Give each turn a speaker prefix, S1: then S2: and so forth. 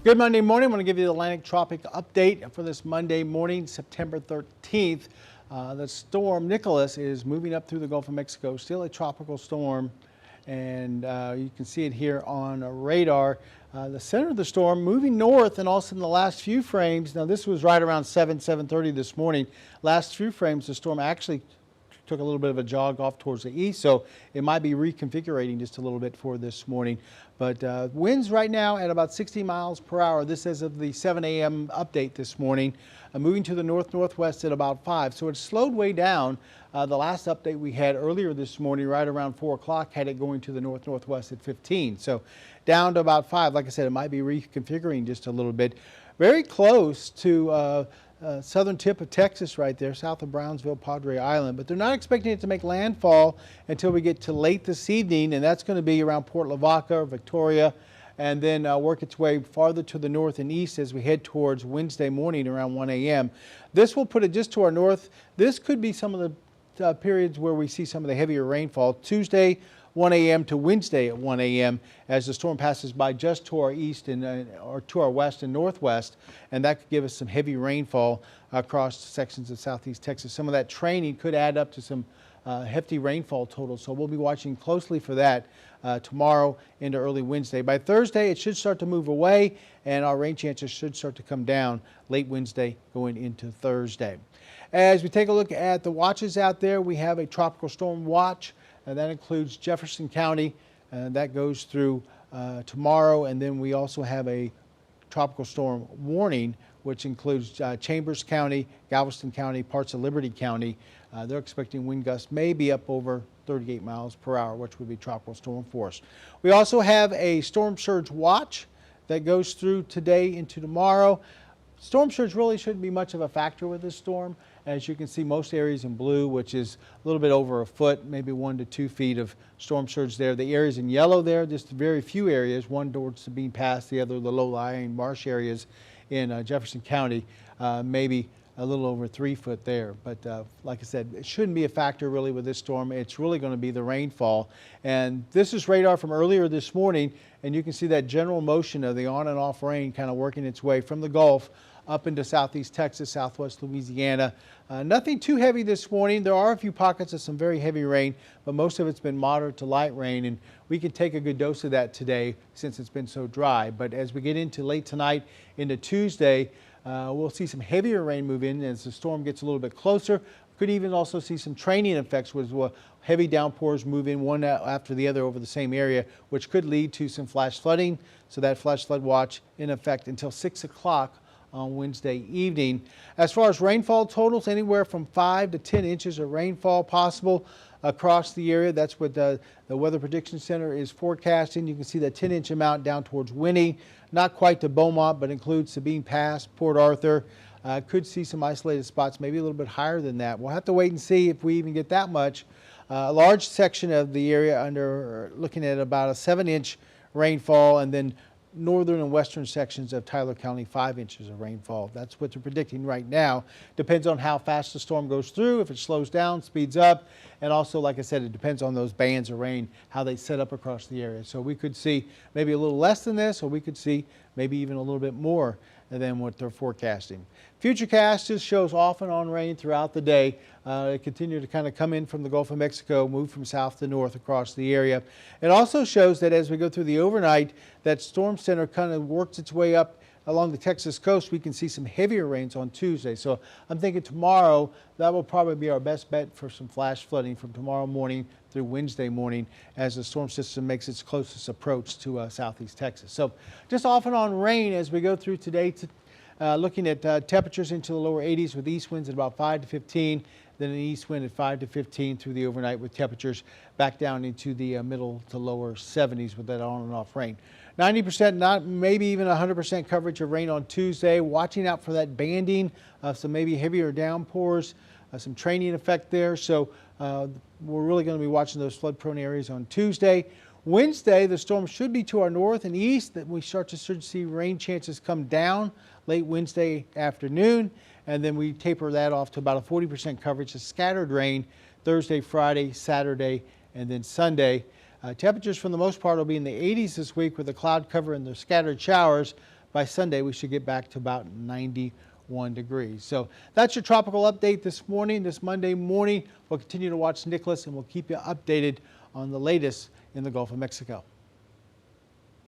S1: Good Monday morning. I'm going to give you the Atlantic Tropic update for this Monday morning, September 13th. The storm Nicholas is moving up through the Gulf of Mexico, still a tropical storm, and you can see it here on a radar. The center of the storm moving north, and also in the last few frames, now this was right around 7:30 this morning. Last few frames, the storm actually took a little bit of a jog off towards the east, so it might be reconfiguring just a little bit for this morning. But winds right now at about 60 miles per hour. This is of the 7 a.m. update this morning, moving to the north-northwest at about 5. So it's slowed way down. The last update we had earlier this morning, right around 4 o'clock, had it going to the north-northwest at 15. So down to about 5. Like I said, it might be reconfiguring just a little bit. Very close to southern tip of Texas right there, south of Brownsville, Padre Island. But they're not expecting it to make landfall until we get to late this evening, and that's going to be around Port Lavaca, Victoria, and then work its way farther to the north and east as we head towards Wednesday morning around 1 a.m. This will put it just to our north. This could be some of the periods where we see some of the heavier rainfall. Tuesday, 1 a.m. to Wednesday at 1 a.m. as the storm passes by just to our east and or to our west and northwest, and that could give us some heavy rainfall across sections of southeast Texas. Some of that training could add up to some hefty rainfall totals, so we'll be watching closely for that tomorrow into early Wednesday. By Thursday, it should start to move away, and our rain chances should start to come down late Wednesday going into Thursday. As we take a look at the watches out there, we have a tropical storm watch. And that includes Jefferson County, and that goes through tomorrow. And then we also have a tropical storm warning, which includes Chambers County, Galveston County, parts of Liberty County. They're expecting wind gusts maybe up over 38 miles per hour, which would be tropical storm force. We also have a storm surge watch that goes through today into tomorrow. Storm surge really shouldn't be much of a factor with this storm. As you can see, most areas in blue, which is a little bit over a foot, maybe 1 to 2 feet of storm surge there. The areas in yellow there, just very few areas, one towards Sabine Pass, the other the low-lying marsh areas in Jefferson County, maybe a little over 3 foot there. But like I said, it shouldn't be a factor really with this storm. It's really going to be the rainfall. And this is radar from earlier this morning, and you can see that general motion of the on and off rain kind of working its way from the Gulf up into southeast Texas, southwest Louisiana. Nothing too heavy this morning. There are a few pockets of some very heavy rain, but most of it's been moderate to light rain, and we can take a good dose of that today since it's been so dry. But as we get into late tonight into Tuesday, we'll see some heavier rain move in as the storm gets a little bit closer. Could even also see some training effects with heavy downpours move in one after the other over the same area, which could lead to some flash flooding. So that flash flood watch in effect until 6 o'clock on Wednesday evening. As far as rainfall totals, anywhere from 5 to 10 inches of rainfall possible across the area. That's what the Weather Prediction Center is forecasting. You can see that 10-inch amount down towards Winnie, not quite to Beaumont, but includes Sabine Pass, Port Arthur. Could see some isolated spots, maybe a little bit higher than that. We'll have to wait and see if we even get that much. A large section of the area under looking at about a 7-inch rainfall, and then northern and western sections of Tyler County, 5 inches of rainfall. That's what they're predicting right now. Depends on how fast the storm goes through, if it slows down, speeds up, and also, like I said, it depends on those bands of rain, how they set up across the area. So we could see maybe a little less than this, or we could see maybe even a little bit more than what they're forecasting. Futurecast just shows off and on rain throughout the day. It continued to kind of come in from the Gulf of Mexico, move from south to north across the area. It also shows that as we go through the overnight, that storm center kind of works its way up along the Texas coast. We can see some heavier rains on Tuesday. So I'm thinking tomorrow, that will probably be our best bet for some flash flooding from tomorrow morning through Wednesday morning as the storm system makes its closest approach to southeast Texas. So just off and on rain as we go through today. Looking at temperatures into the lower 80s with east winds at about 5 to 15, then an east wind at 5 to 15 through the overnight with temperatures back down into the middle to lower 70s with that on and off rain. 90%, not maybe even 100% coverage of rain on Tuesday. Watching out for that banding of some maybe heavier downpours, some training effect there. So we're really going to be watching those flood-prone areas on Tuesday. Wednesday, the storm should be to our north and east. That we start to see rain chances come down late Wednesday afternoon, and then we taper that off to about a 40% coverage of scattered rain Thursday, Friday, Saturday, and then Sunday. Temperatures for the most part will be in the 80s this week with the cloud cover and the scattered showers. by Sunday, we should get back to about 91 degrees. So that's your tropical update this morning, this Monday morning. We'll continue to watch Nicholas, and we'll keep you updated on the latest in the Gulf of Mexico.